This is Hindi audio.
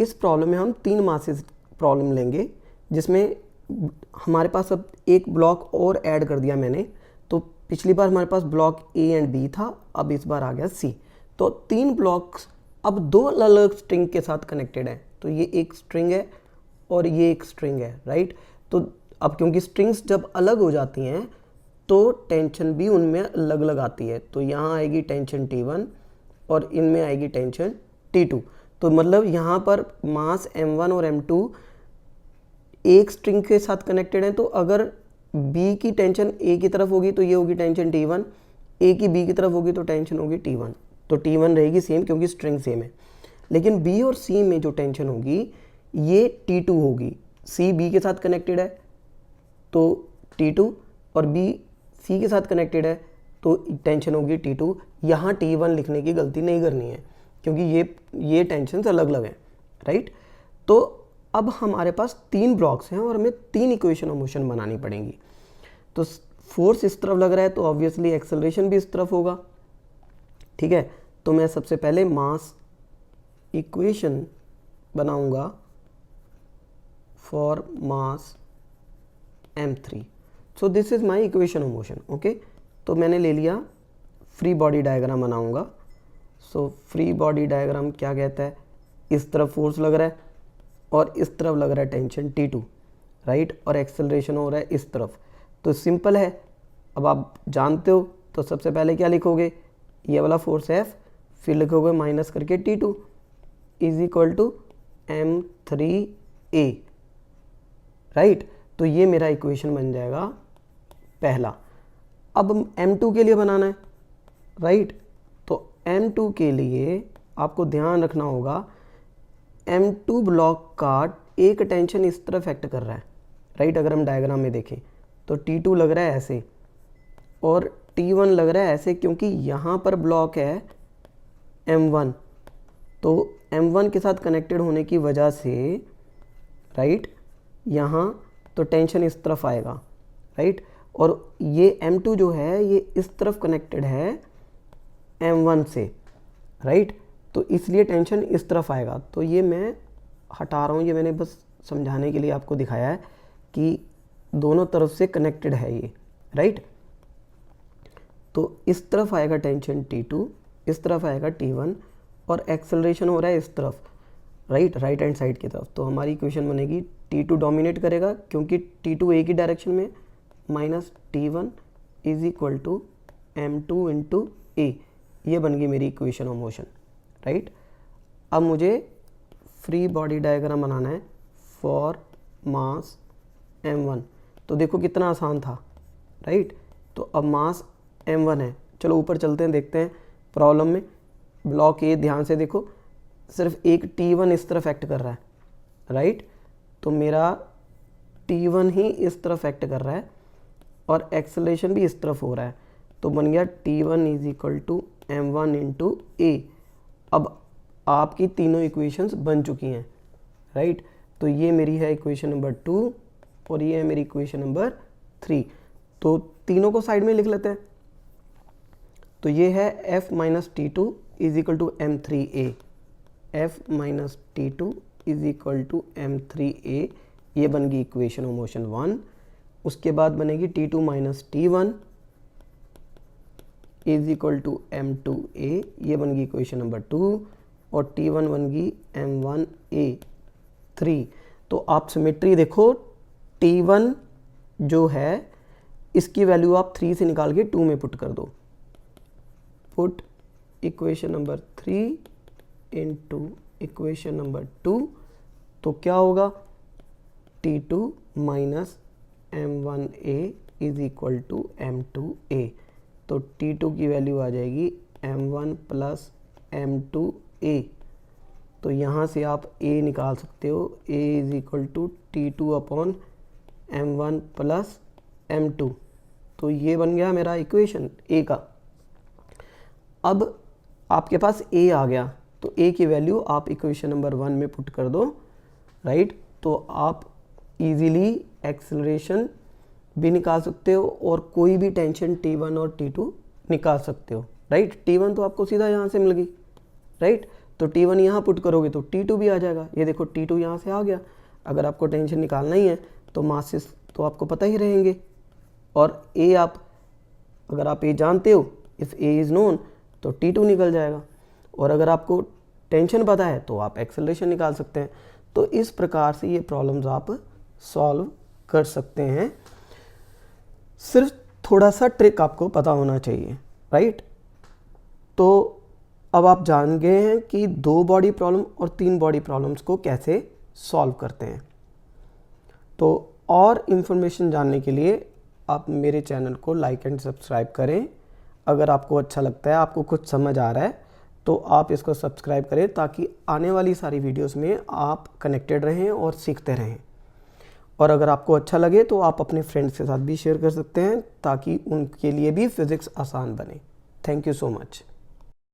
इस प्रॉब्लम में हम 3 मासेस प्रॉब्लम लेंगे, जिसमें हमारे पास अब एक ब्लॉक और ऐड कर दिया मैंने। तो पिछली बार हमारे पास ब्लॉक ए एंड बी था, अब इस बार आ गया सी। तो 3 ब्लॉक्स अब 2 अलग अलग स्ट्रिंग के साथ कनेक्टेड है। तो ये एक स्ट्रिंग है और ये एक स्ट्रिंग है, राइट। तो अब क्योंकि स्ट्रिंग्स जब अलग हो जाती हैं तो टेंशन भी उनमें अलग अलग आती है। तो यहाँ आएगी टेंशन T1 और इनमें आएगी टेंशन T2। तो मतलब यहाँ पर मास M1 और M2 एक स्ट्रिंग के साथ कनेक्टेड है। तो अगर B की टेंशन A की तरफ होगी तो ये होगी टेंशन T1, A की B की तरफ होगी तो टेंशन होगी T1। तो T1 रहेगी सेम क्योंकि स्ट्रिंग सेम है। लेकिन B और C में जो टेंशन होगी ये T2 होगी। C B के साथ कनेक्टेड है तो T2, और B C के साथ कनेक्टेड है तो टेंशन होगी T2। यहाँ T1 लिखने की गलती नहीं करनी है क्योंकि ये टेंशन अलग अलग हैं, राइट। तो अब हमारे पास 3 ब्लॉक्स हैं और हमें 3 इक्वेशन ऑफ मोशन बनानी पड़ेंगी। तो फोर्स इस तरफ लग रहा है तो ऑब्वियसली एक्सेलरेशन भी इस तरफ होगा, ठीक है। तो मैं सबसे पहले मास इक्वेशन बनाऊंगा for mass M3। So this is my equation of motion, okay. तो मैंने ले लिया फ्री बॉडी डायग्राम बनाऊंगा। सो फ्री बॉडी डायग्राम क्या कहता है, इस तरफ फोर्स लग रहा है और इस तरफ लग रहा है टेंशन T2, राइट, और एक्सेलरेशन हो रहा है इस तरफ। तो सिंपल है, अब आप जानते हो। तो सबसे पहले क्या लिखोगे, ये वाला फोर्स F, फिर लिखोगे माइनस करके T2 is equal to M3A, right. तो ये मेरा इक्वेशन बन जाएगा पहला। अब M2 के लिए बनाना है, राइट। तो M2 के लिए आपको ध्यान रखना होगा M2 ब्लॉक का एक टेंशन इस तरफ एक्ट कर रहा है, राइट। अगर हम डायग्राम में देखें तो T2 लग रहा है ऐसे और T1 लग रहा है ऐसे, क्योंकि यहाँ पर ब्लॉक है M1। तो M1 के साथ कनेक्टेड होने की वजह से, राइट, यहाँ तो टेंशन इस तरफ आएगा, राइट। और ये M2 जो है ये इस तरफ कनेक्टेड है M1 से, राइट। तो इसलिए टेंशन इस तरफ आएगा। तो ये मैं हटा रहा हूँ, ये मैंने बस समझाने के लिए आपको दिखाया है कि दोनों तरफ से कनेक्टेड है ये, राइट। तो इस तरफ आएगा टेंशन T2, इस तरफ आएगा T1 और एक्सेलरेशन हो रहा है इस तरफ, राइट हैंड साइड की तरफ। तो हमारी इक्वेशन बनेगी T2 डोमिनेट करेगा क्योंकि T2 एक ही डायरेक्शन में, minus T1 is equal to M2 into A। ये बन गई मेरी इक्वेशन ऑफ मोशन, राइट। अब मुझे फ्री बॉडी डायग्राम बनाना है फॉर मास M1। तो देखो कितना आसान था, राइट। तो अब मास M1 है, चलो ऊपर चलते हैं, देखते हैं प्रॉब्लम में। ब्लॉक ए ध्यान से देखो, सिर्फ एक T1 इस तरफ एक्ट कर रहा है, राइट। तो मेरा T1 ही इस तरफ एक्ट कर रहा है और एक्सेलरेशन भी इस तरफ हो रहा है। तो बन गया T1 is equal to M1 into A। अब आपकी तीनों इक्वेशंस बन चुकी हैं, राइट। तो ये मेरी है इक्वेशन नंबर 2 और ये है मेरी इक्वेशन नंबर 3। तो तीनों को साइड में लिख लेते हैं। तो ये है F minus T2 is equal to M3A, F minus T2 is equal to M3A। ये बन गई इक्वेशन ऑफ मोशन 1। उसके बाद बनेगी T2 minus T1 is equal to M2A। ये बन गई इक्वेशन नंबर 2 और T1 बन गई M1A3। तो आप सिमेट्री देखो, T1 जो है इसकी वैल्यू आप 3 से निकाल के 2 में पुट कर दो। Put equation number 3 into equation number 2। तो क्या होगा, T2 minus M1A is equal to M2A। तो T2 की वैल्यू आ जाएगी M1 प्लस M2A। तो यहाँ से आप A निकाल सकते हो, A is equal to T2 upon M1 plus M2। तो ये बन गया मेरा इक्वेशन A का। अब आपके पास A आ गया तो A की वैल्यू आप इक्वेशन नंबर 1 में पुट कर दो, राइट। तो आप इजीली एक्सेलरेशन भी निकाल सकते हो और कोई भी टेंशन T1 और T2 निकाल सकते हो, राइट। T1 तो आपको सीधा यहाँ से मिल गई, राइट। तो T1 यहाँ पुट करोगे तो T2 भी आ जाएगा। ये देखो T2 यहाँ से आ गया। अगर आपको टेंशन निकालना ही है तो मासेस तो आपको पता ही रहेंगे, और A आप अगर आप A जानते हो, इफ़ A इज़ नोन, तो T2 निकल जाएगा। और अगर आपको टेंशन पता है तो आप एक्सेलरेशन निकाल सकते हैं। तो इस प्रकार से ये प्रॉब्लम्स आप सॉल्व कर सकते हैं। सिर्फ थोड़ा सा ट्रिक आपको पता होना चाहिए, राइट। तो अब आप जान गए हैं कि 2 बॉडी प्रॉब्लम और 3 बॉडी प्रॉब्लम्स को कैसे सॉल्व करते हैं। तो और इन्फॉर्मेशन जानने के लिए आप मेरे चैनल को लाइक एंड सब्सक्राइब करें। अगर आपको अच्छा लगता है, आपको कुछ समझ आ रहा है, तो आप इसको सब्सक्राइब करें ताकि आने वाली सारी वीडियोस में आप कनेक्टेड रहें और सीखते रहें। और अगर आपको अच्छा लगे तो आप अपने फ्रेंड्स के साथ भी शेयर कर सकते हैं ताकि उनके लिए भी फिज़िक्स आसान बने। Thank you so much.